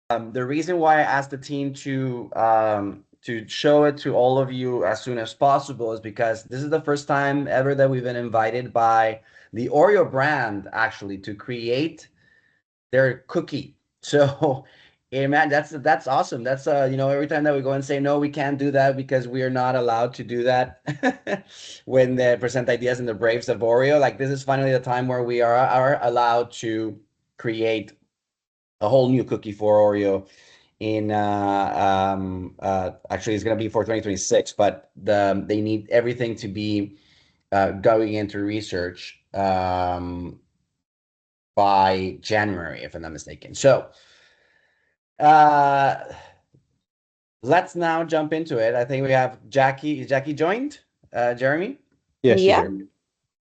The reason why I asked the team to show it to all of you as soon as possible is because this is the first time ever that we've been invited by the Oreo brand actually to create their cookie. So, yeah, man, that's awesome. That's every time that we go and say no, we can't do that because we are not allowed to do that when they present ideas in the Braves of Oreo. Like this is finally the time where we are allowed to create a whole new cookie for Oreo in actually it's gonna be for 2026, but they need everything to be going into research by January, if I'm not mistaken. So uh let's now jump into it. I think we have Jackie. Is Jackie joined? Jeremy? Yeah, she's Yeah. here.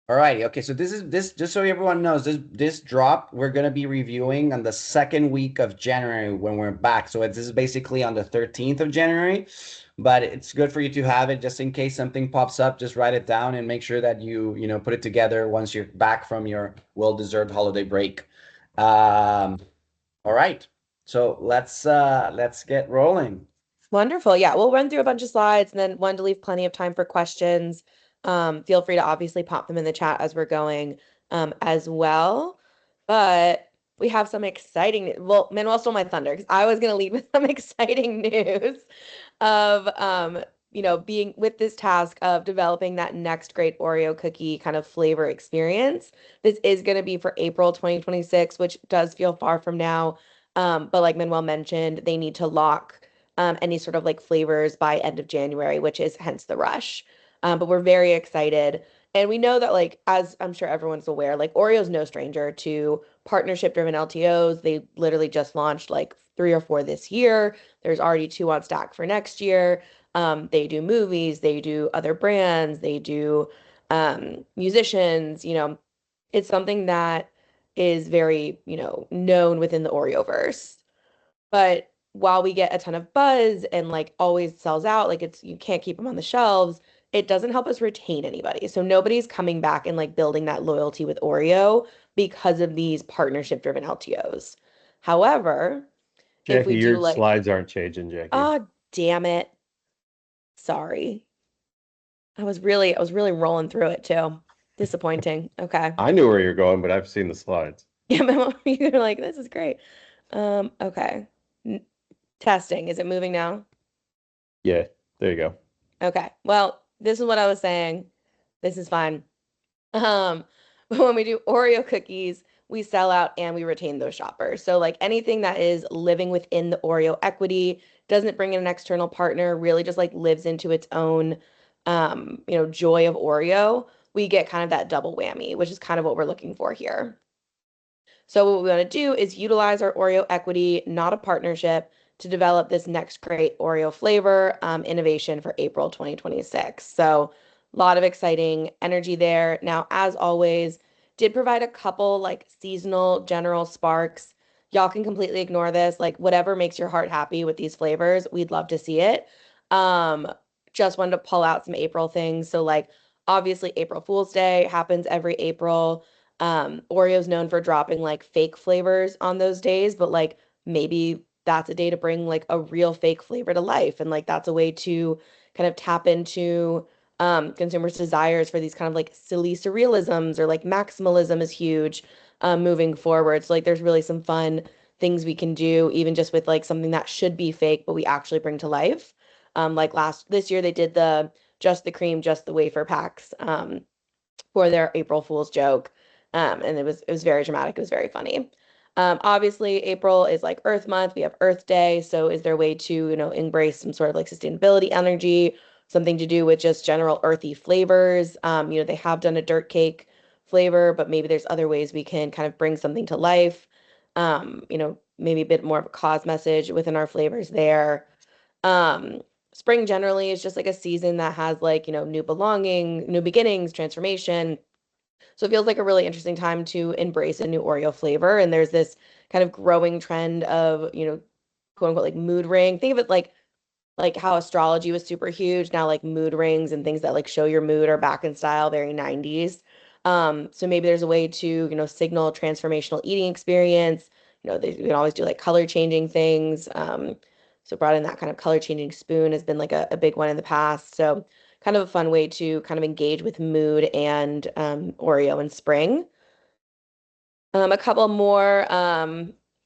All righty. Okay, so this just so everyone knows, this drop we're gonna be reviewing on the second week of January when we're back. So this is basically on the 13th of January, but it's good for you to have it just in case something pops up. Just write it down and make sure that you put it together once you're back from your well-deserved holiday break. All right. So let's get rolling. Wonderful. Yeah, we'll run through a bunch of slides and then one to leave plenty of time for questions. Feel free to obviously pop them in the chat as we're going as well. But we have some exciting, well, Manuel stole my thunder because I was going to lead with some exciting news of, being with this task of developing that next great Oreo cookie kind of flavor experience. This is going to be for April 2026, which does feel far from now. But like Manuel mentioned, they need to lock any sort of like flavors by end of January, which is hence the rush. But we're very excited. And we know that, like, as I'm sure everyone's aware, like Oreo's no stranger to partnership driven LTOs. They literally just launched like 3 or 4 this year. There's already 2 on stack for next year. They do movies, they do other brands, they do musicians. It's something that is very, known within the Oreoverse. But while we get a ton of buzz and like always sells out, like it's you can't keep them on the shelves, it doesn't help us retain anybody. So nobody's coming back and like building that loyalty with Oreo because of these partnership driven LTOs. However, if Jackie, we do your like, slides aren't changing, Jackie. ah, damn it. Sorry. I was really rolling through it too. Disappointing. Okay. I knew where you're going, but I've seen the slides. Yeah, you're like, this is great. Okay. Testing. Is it moving now? Yeah, there you go. Okay. Well, this is what I was saying. This is fine. Um, but when we do Oreo cookies, we sell out and we retain those shoppers. So like anything that is living within the Oreo equity, doesn't bring in an external partner, really just like lives into its own joy of Oreo, we get kind of that double whammy, which is kind of what we're looking for here. So what we want to do is utilize our Oreo equity, not a partnership, to develop this next great Oreo flavor innovation for April 2026. So a lot of exciting energy there. Now, as always, did provide a couple like seasonal general sparks. Y'all can completely ignore this. Like whatever makes your heart happy with these flavors, we'd love to see it. Um, just wanted to pull out some April things. So like obviously April Fool's Day happens every April. Oreo's known for dropping like fake flavors on those days, but like maybe that's a day to bring like a real fake flavor to life. And like that's a way to kind of tap into consumers' desires for these kind of like silly surrealisms or like maximalism is huge moving forward. So like there's really some fun things we can do, even just with like something that should be fake, but we actually bring to life. Like this year they did the just the cream, just the wafer packs for their April Fool's joke. And it was very dramatic. It was very funny. Obviously, April is like Earth Month. We have Earth Day. So is there a way to, embrace some sort of like sustainability energy, something to do with just general earthy flavors? They have done a dirt cake flavor, but maybe there's other ways we can kind of bring something to life. Maybe a bit more of a cause message within our flavors there. Um, Spring generally is just like a season that has like, new belonging, new beginnings, transformation. So it feels like a really interesting time to embrace a new Oreo flavor. And there's this kind of growing trend of, quote unquote, like mood ring. Think of it like how astrology was super huge. Now like mood rings and things that like show your mood are back in style, very 90s. So maybe there's a way to, signal transformational eating experience, they can always do like color changing things. So brought in that kind of color changing spoon has been like a big one in the past. So kind of a fun way to kind of engage with mood and Oreo in spring. A couple more.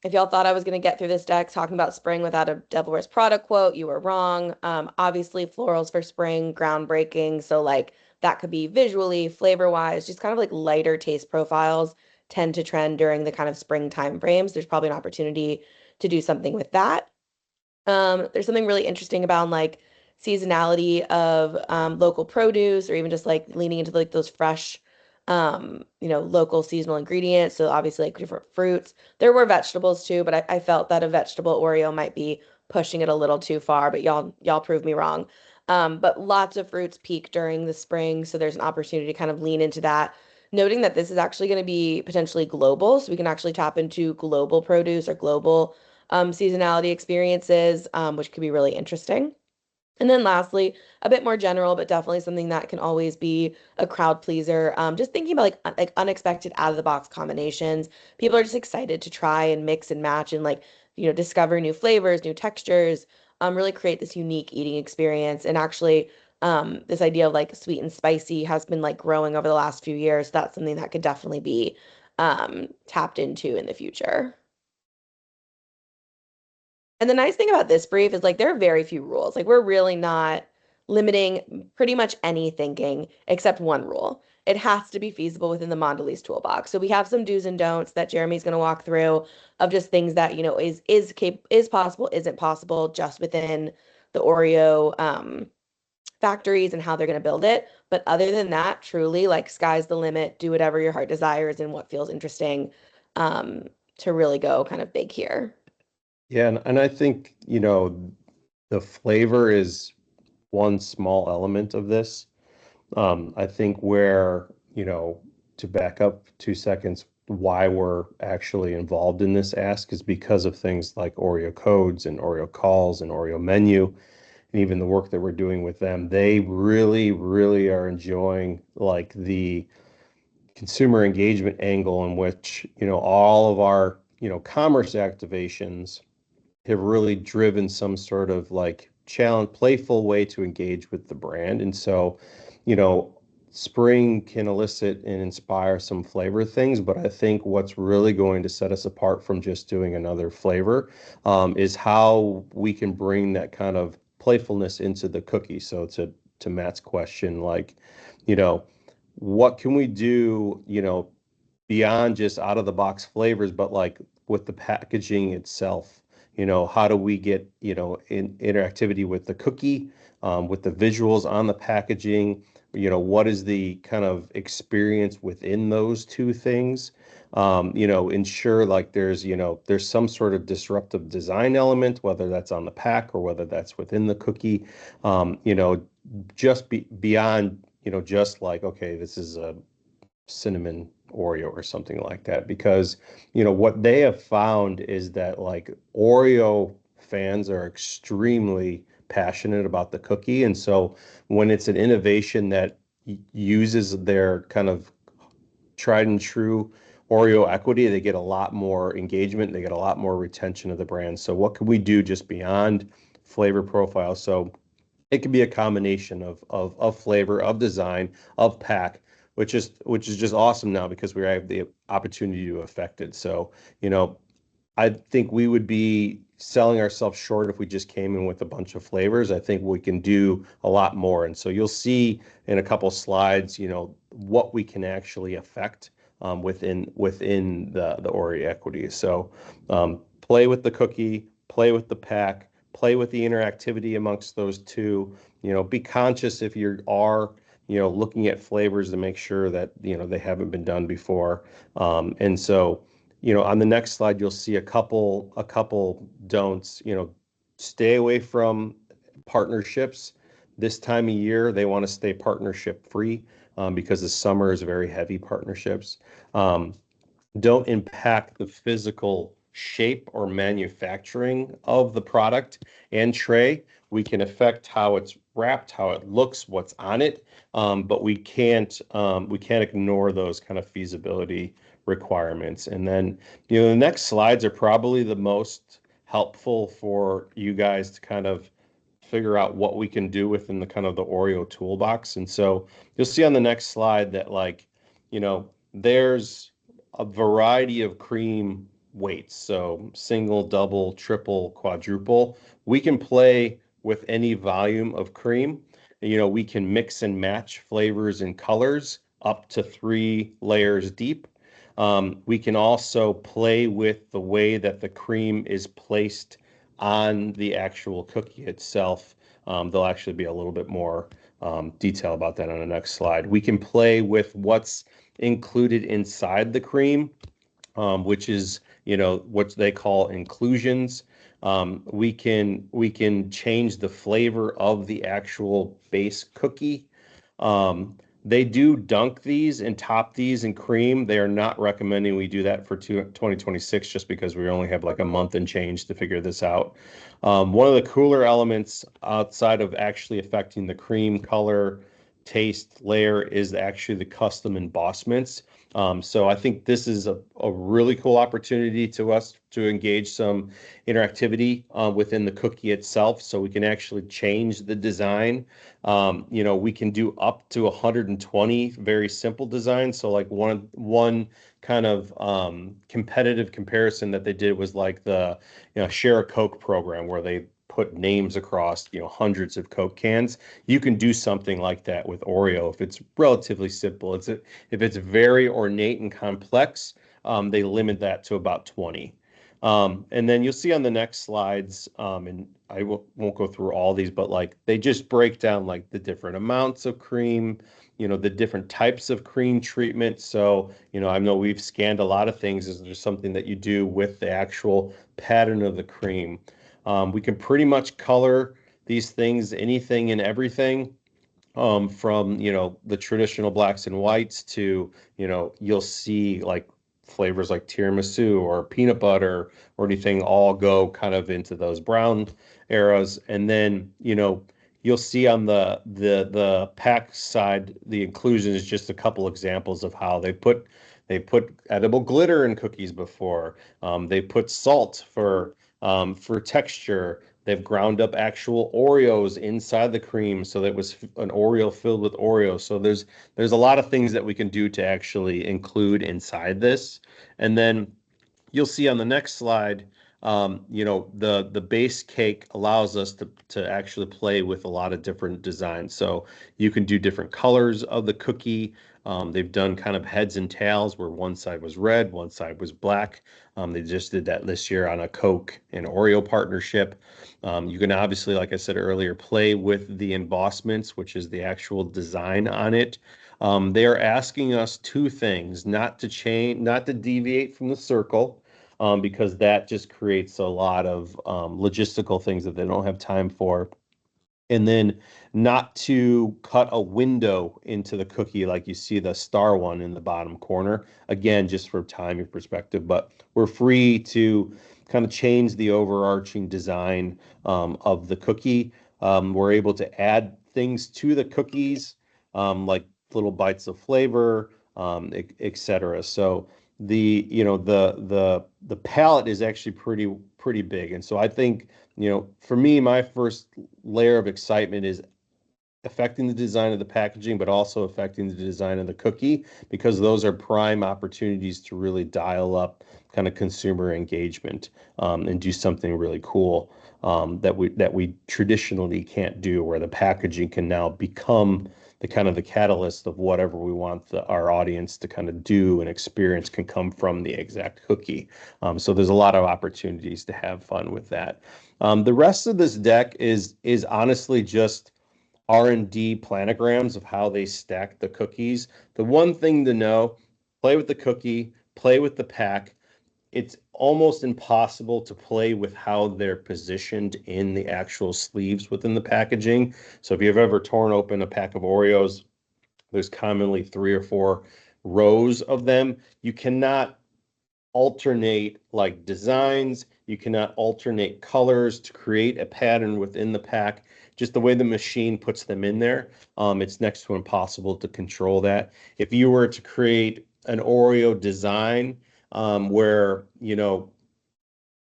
If y'all thought I was going to get through this deck talking about spring without a Devil Wears Prada quote, you were wrong. Obviously, florals for spring, groundbreaking. So, like, that could be visually, flavor-wise, just kind of like lighter taste profiles tend to trend during the kind of spring time frames. There's probably an opportunity to do something with that. There's something really interesting about like seasonality of local produce or even just like leaning into like those fresh local seasonal ingredients. So obviously like different fruits. There were vegetables too, but I felt that a vegetable Oreo might be pushing it a little too far, but y'all proved me wrong. But lots of fruits peak during the spring, so there's an opportunity to kind of lean into that. Noting that this is actually going to be potentially global, so we can actually tap into global produce or global seasonality experiences, which could be really interesting. And then lastly, a bit more general, but definitely something that can always be a crowd pleaser. Just thinking about like unexpected out of the box combinations. People are just excited to try and mix and match and like, discover new flavors, new textures, really create this unique eating experience. And actually, this idea of like sweet and spicy has been like growing over the last few years. That's something that could definitely be tapped into in the future. And the nice thing about this brief is like there are very few rules. Like we're really not limiting pretty much any thinking except one rule. It has to be feasible within the Mondelez toolbox. So we have some do's and don'ts that Jeremy's going to walk through of just things that, is possible, isn't possible just within the Oreo factories and how they're going to build it. But other than that, truly like sky's the limit. Do whatever your heart desires and what feels interesting to really go kind of big here. Yeah, and I think, the flavor is one small element of this. I think where, to back up 2 seconds, why we're actually involved in this ask is because of things like Oreo codes and Oreo calls and Oreo menu, and even the work that we're doing with them. They really, really are enjoying like the consumer engagement angle in which, all of our, commerce activations have really driven some sort of like challenge, playful way to engage with the brand. And so, you know, spring can elicit and inspire some flavor things, but I think what's really going to set us apart from just doing another flavor is how we can bring that kind of playfulness into the cookie. So to Matt's question, like, you know, what can we do, beyond just out of the box flavors, but like with the packaging itself? How do we get, interactivity with the cookie, with the visuals on the packaging? What is the kind of experience within those two things? Ensure like there's some sort of disruptive design element, whether that's on the pack or whether that's within the cookie. Just beyond, just like, okay, this is a cinnamon Oreo or something like that. Because, what they have found is that like Oreo fans are extremely passionate about the cookie. And so when it's an innovation that uses their kind of tried and true Oreo equity, they get a lot more engagement, they get a lot more retention of the brand. So what can we do just beyond flavor profile? So it can be a combination of flavor, of design, of pack, which is just awesome now because we have the opportunity to affect it. So, I think we would be selling ourselves short if we just came in with a bunch of flavors. I think we can do a lot more. And so you'll see in a couple slides, what we can actually affect within the Oreo equity. So play with the cookie, play with the pack, play with the interactivity amongst those two. Be conscious if you are, looking at flavors to make sure that, they haven't been done before. And so, on the next slide, you'll see a couple don'ts. Stay away from partnerships. This time of year, they want to stay partnership free because the summer is very heavy partnerships. Don't impact the physical shape or manufacturing of the product and tray. We can affect how it's wrapped, how it looks, what's on it, but we can't ignore those kind of feasibility requirements. And then, you know, the next slides are probably the most helpful for you guys to kind of figure out what we can do within the kind of the Oreo toolbox. And so you'll see on the next slide that, like, you know, there's a variety of cream weights. So single, double, triple, quadruple. We can play with any volume of cream. You know, we can mix and match flavors and colors up to 3 layers deep. We can also play with the way that the cream is placed on the actual cookie itself. There'll actually be a little bit more detail about that on the next slide. We can play with what's included inside the cream, which is, you know, what they call inclusions. We can change the flavor of the actual base cookie. They do dunk these and top these in cream. They are not recommending we do that for 2026 just because we only have like a month and change to figure this out. One of the cooler elements outside of actually affecting the cream color, taste, layer is actually the custom embossments. So I think this is a really cool opportunity to us to engage some interactivity within the cookie itself, so we can actually change the design. You know, we can do up to 120 very simple designs. So like one kind of competitive comparison that they did was like the, you know, Share a Coke program where they put names across, you know, hundreds of Coke cans. You can do something like that with Oreo if it's relatively simple. If it's very ornate and complex, they limit that to about 20. And then you'll see on the next slides, and I won't go through all these, but like they just break down like the different amounts of cream, you know, the different types of cream treatment. So, you know, I know we've scanned a lot of things. Is there something that you do with the actual pattern of the cream? We can pretty much color these things, anything and everything, from, you know, the traditional blacks and whites to, you know, you'll see like flavors like tiramisu or peanut butter or anything all go kind of into those brown eras. And then, you know, you'll see on the pack side, the inclusion is just a couple examples of how they put edible glitter in cookies before. They put salt for texture. They've ground up actual Oreos inside the cream so that it was an Oreo filled with Oreos. So there's a lot of things that we can do to actually include inside this. And then you'll see on the next slide, you know, the base cake allows us to actually play with a lot of different designs. So you can do different colors of the cookie. They've done kind of heads and tails where one side was red, one side was black. They just did that this year on a Coke and Oreo partnership. You can obviously, like I said earlier, play with the embossments, which is the actual design on it. They are asking us 2 things: not to change, not to deviate from the circle, because that just creates a lot of logistical things that they don't have time for. And then not to cut a window into the cookie like you see the star one in the bottom corner. Again, just for timing perspective, but we're free to kind of change the overarching design of the cookie. We're able to add things to the cookies, like little bites of flavor, et cetera. So the, you know, the palette is actually pretty big. And so I think, you know, for me, my first layer of excitement is affecting the design of the packaging, but also affecting the design of the cookie, because those are prime opportunities to really dial up kind of consumer engagement, and do something really cool, that we traditionally can't do, where the packaging can now become the kind of the catalyst of whatever we want our audience to kind of do and experience can come from the exact cookie. So there's a lot of opportunities to have fun with that. The rest of this deck is honestly just R&D planograms of how they stack the cookies. The one thing to know: play with the cookie, play with the pack. It's almost impossible to play with how they're positioned in the actual sleeves within the packaging. So if you've ever torn open a pack of Oreos, there's commonly 3 or 4 rows of them. You cannot alternate like designs. You cannot alternate colors to create a pattern within the pack. Just the way the machine puts them in there, it's next to impossible to control that. If you were to create an Oreo design where, you know,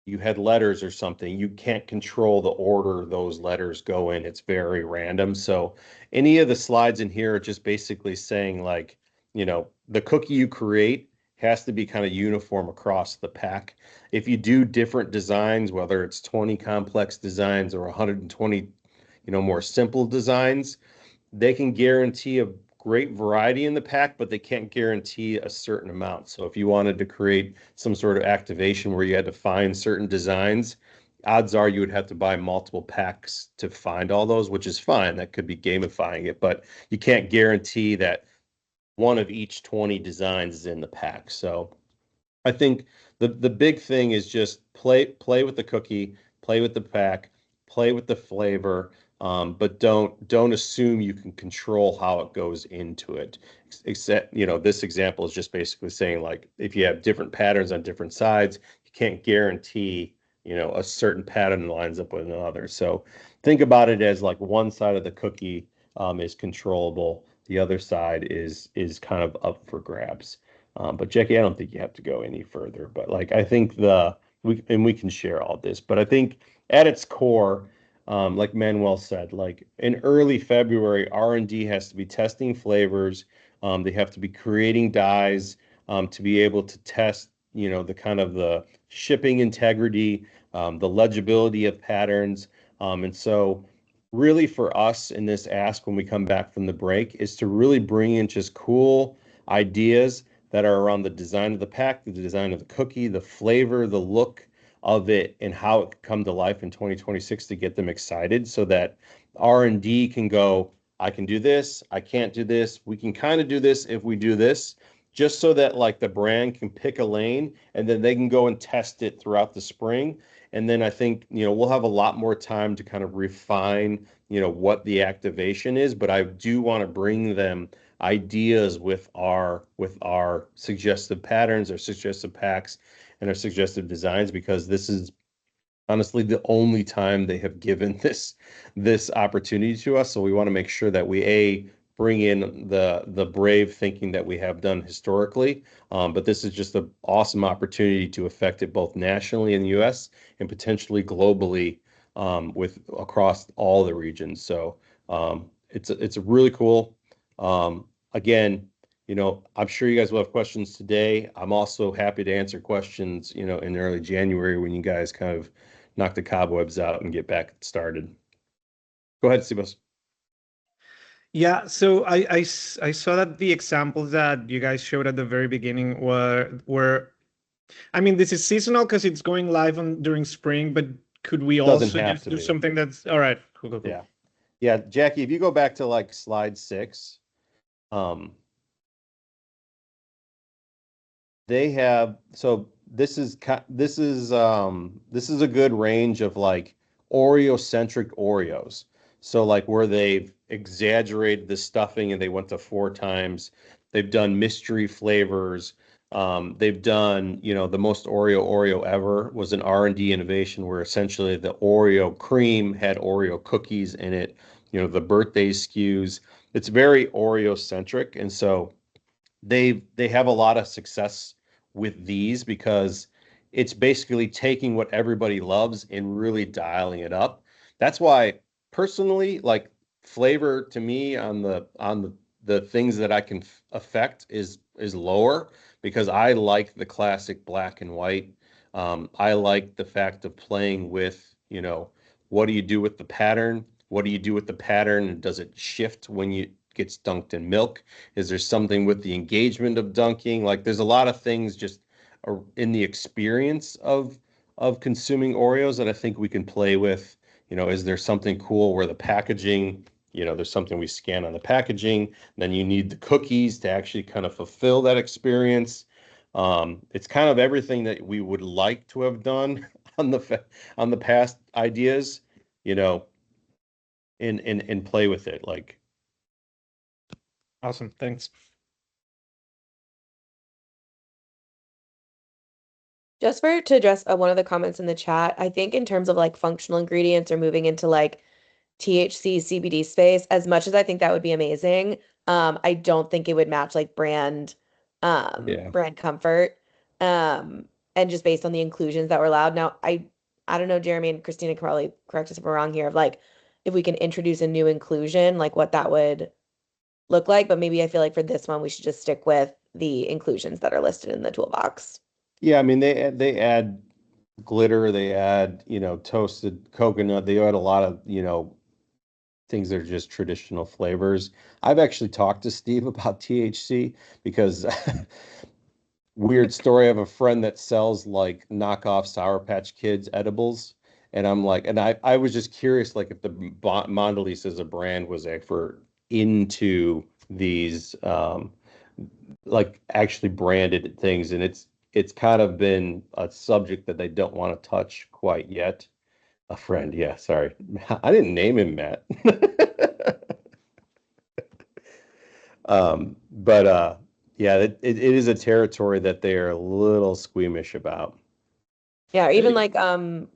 you had letters or something, you can't control the order those letters go in. It's very random. So any of the slides in here are just basically saying like, you know, the cookie you create has to be kind of uniform across the pack. If you do different designs, whether it's 20 complex designs or 120, you know, more simple designs, they can guarantee a great variety in the pack, but they can't guarantee a certain amount. So if you wanted to create some sort of activation where you had to find certain designs, odds are you would have to buy multiple packs to find all those, which is fine. That could be gamifying it, but you can't guarantee that one of each 20 designs is in the pack. So I think the big thing is just play with the cookie, play with the pack, play with the flavor, but don't assume you can control how it goes into it. Except, you know, this example is just basically saying like if you have different patterns on different sides, you can't guarantee, you know, a certain pattern lines up with another. So think about it as like one side of the cookie is controllable, the other side is kind of up for grabs. But Jackie, I don't think you have to go any further. But like I think we can share all this, but I think at its core, like Manuel said, like in early February, R&D has to be testing flavors. They have to be creating dyes to be able to test, you know, the kind of the shipping integrity, the legibility of patterns. And so really for us in this ask when we come back from the break is to really bring in just cool ideas that are around the design of the pack, the design of the cookie, the flavor, the look of it, and how it can come to life in 2026 to get them excited so that R&D can go, I can do this, I can't do this, we can kind of do this if we do this, just so that like the brand can pick a lane and then they can go and test it throughout the spring. And then I think, you know, we'll have a lot more time to kind of refine, you know, what the activation is, but I do want to bring them ideas with our suggestive patterns, our suggestive packs, and our suggestive designs because this is honestly the only time they have given this opportunity to us. So we want to make sure that we bring in the brave thinking that we have done historically, but this is just an awesome opportunity to affect it both nationally in the U.S. and potentially globally with across all the regions. So it's a really cool. Again, you know, I'm sure you guys will have questions today. I'm also happy to answer questions, you know, in early January when you guys kind of knock the cobwebs out and get back started. Go ahead, Sibas. Yeah, so I saw that the examples that you guys showed at the very beginning were I mean, this is seasonal because it's going live on during spring, but could we Doesn't also have just to do be. something that's all right? Cool, cool, cool. Yeah. Yeah, Jackie, if you go back to like slide 6, they have so this is a good range of like Oreo centric Oreos. So like where they've exaggerated the stuffing and they went to 4 times. They've done mystery flavors. They've done, you know, the most Oreo ever was an R&D innovation where essentially the Oreo cream had Oreo cookies in it, you know, the birthday SKUs. It's very Oreo centric. And so they have a lot of success with these because it's basically taking what everybody loves and really dialing it up. That's why personally, like flavor to me on the things that I can affect is lower because I like the classic black and white. I like the fact of playing with, you know, what do you do with the pattern? What do you do with the pattern? Does it shift when you gets dunked in milk? Is there something with the engagement of dunking? Like there's a lot of things just in the experience of consuming Oreos that I think we can play with. You know, is there something cool where the packaging, you know, there's something we scan on the packaging, then you need the cookies to actually kind of fulfill that experience. It's kind of everything that we would like to have done on the past ideas, you know, and play with it. Like Awesome, thanks. Just to address one of the comments in the chat, I think in terms of like functional ingredients or moving into like THC CBD space, as much as I think that would be amazing, I don't think it would match like brand Yeah. brand comfort, and just based on the inclusions that were allowed. Now, I don't know, Jeremy and Christina can probably correct us if we're wrong here, of like if we can introduce a new inclusion, like what that would look like. But maybe I feel like for this one, we should just stick with the inclusions that are listed in the toolbox. Yeah, I mean they add glitter, they add, toasted coconut, they add a lot of, things that are just traditional flavors. I've actually talked to Steve about THC because weird story. I have a friend that sells like knockoff Sour Patch Kids edibles. And I'm like, and I was just curious, like if the Mondelez as a brand was ever into these like actually branded things. And it's kind of been a subject that they don't want to touch quite yet. A friend, yeah, sorry. I didn't name him Matt. But yeah, it is a territory that they are a little squeamish about. Yeah, or even Hey, like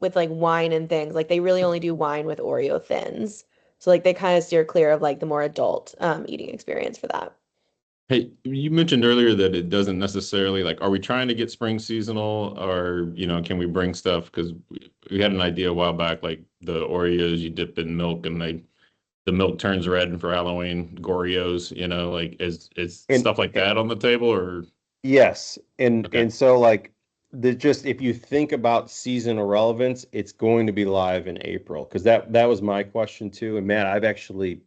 with like wine and things, like they really only do wine with Oreo thins. So like they kind of steer clear of like the more adult eating experience for that. hey, you mentioned earlier that it doesn't necessarily like, are we trying to get spring seasonal or, can we bring stuff? Because we had an idea a while back, like the Oreos you dip in milk and the milk turns red for Halloween, Goreos, like is And stuff like that on the table or yes, and okay. and so like the just if you think about seasonal relevance, it's going to be live in April because that was my question too. And Matt, I've actually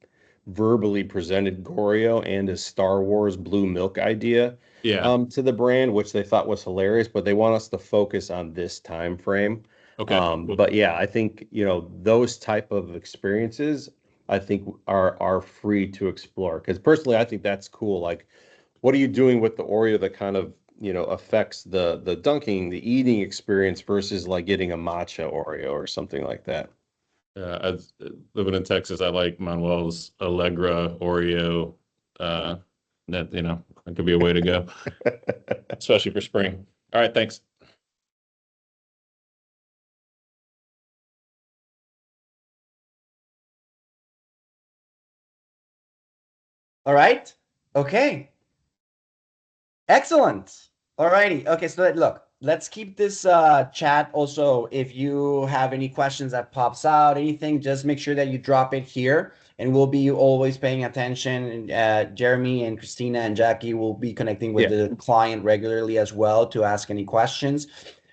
verbally presented Goreo and a Star Wars blue milk idea Yeah. to the brand, which they thought was hilarious, but they want us to focus on this time frame. Okay. Cool. But yeah, I think those type of experiences I think are free to explore because personally I think that's cool. Like what are you doing with the Oreo that kind of, affects the dunking, the eating experience versus like getting a matcha Oreo or something like that? Living in Texas, I like Manuel's Allegra Oreo. That that could be a way to go, especially for spring. All right, thanks. All right. Okay. Excellent. All righty. Okay, so look, let's keep this chat also. If you have any questions that pops out, anything, just make sure that you drop it here and we'll be always paying attention. And Jeremy and Christina and Jackie will be connecting with Yeah. the client regularly as well to ask any questions.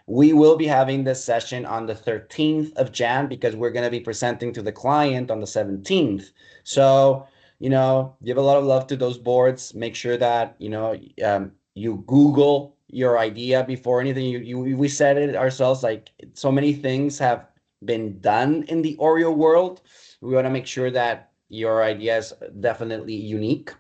We will be having this session on the 13th of Jan because we're going to be presenting to the client on the 17th. So, give a lot of love to those boards. Make sure that, you Google your idea before anything. We said it ourselves, like so many things have been done in the Oreo world. We want to make sure that your idea is definitely unique.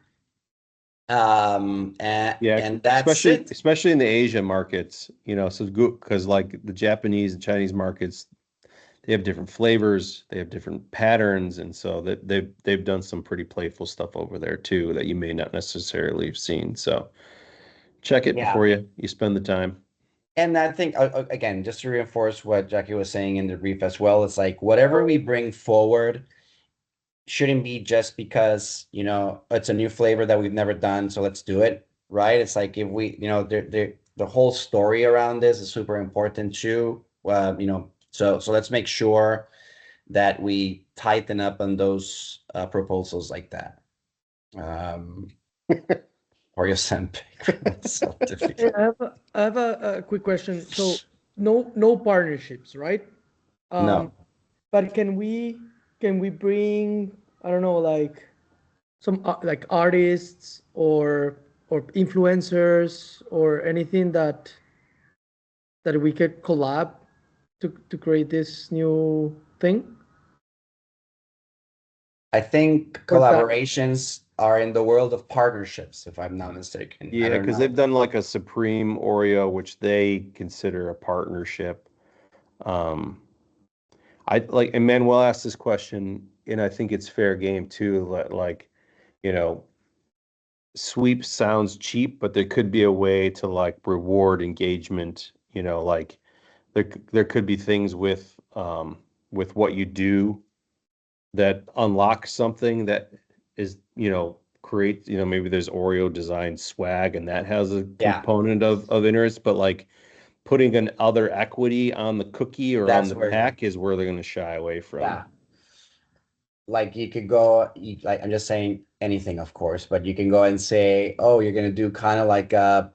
Yeah, And that's especially it. especially in the Asia markets, so good because like the Japanese and Chinese markets, they have different flavors, they have different patterns, and so that they've done some pretty playful stuff over there too that you may not necessarily have seen. So check it Yeah. before you spend the time. And I think, again, just to reinforce what Jackie was saying in the brief as well, it's like whatever we bring forward shouldn't be just because, it's a new flavor that we've never done, so let's do it, right? It's like if we, the whole story around this is super important too. So let's make sure that we tighten up on those proposals like that. Oreo Sempic. Hey, I have a quick question. So no partnerships, right? No. But can we bring, I don't know, like some like artists or influencers or anything that we could collab to create this new thing? I think Or that collaborations are in the world of partnerships, if I'm not mistaken. I Yeah, don't because know. they've done like a Supreme Oreo, which they consider a partnership. Um, I like, and Manuel asked this question, and I think it's fair game too. Like, you know, sweep sounds cheap, but there could be a way to like reward engagement. Like there could be things with what you do that unlock something that is, create, maybe there's Oreo design swag and that has a Yeah. component of interest, but like putting an other equity on the cookie or That's on the where- pack is where they're going to shy away from. Yeah. Like you could go, like I'm just saying anything, of course, but you can go and say, oh, you're gonna do kind of like a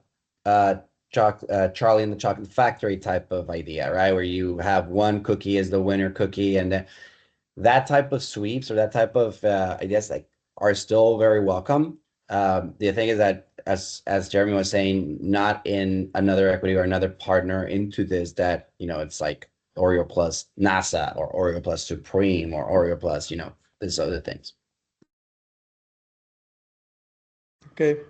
Charlie and the Chocolate Factory type of idea, right? Where you have one cookie as the winner cookie, and then that type of sweeps or that type of ideas like are still very welcome. The thing is that as Jeremy was saying, not in another equity or another partner into this that it's like Oreo plus NASA or Oreo plus Supreme or Oreo plus these other things. Okay.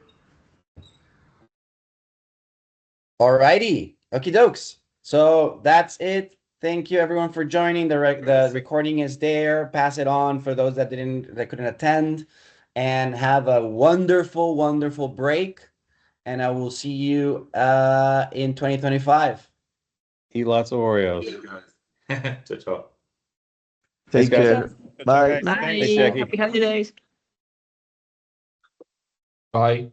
Alrighty, okie dokes. So that's it. Thank you everyone for joining. The recording is there. Pass it on for those that couldn't attend, and have a wonderful, wonderful break. And I will see you in 2025. Eat lots of Oreos. Ciao. Thanks, guys. care. Bye. Thanks, Jackie. Happy holidays. Bye.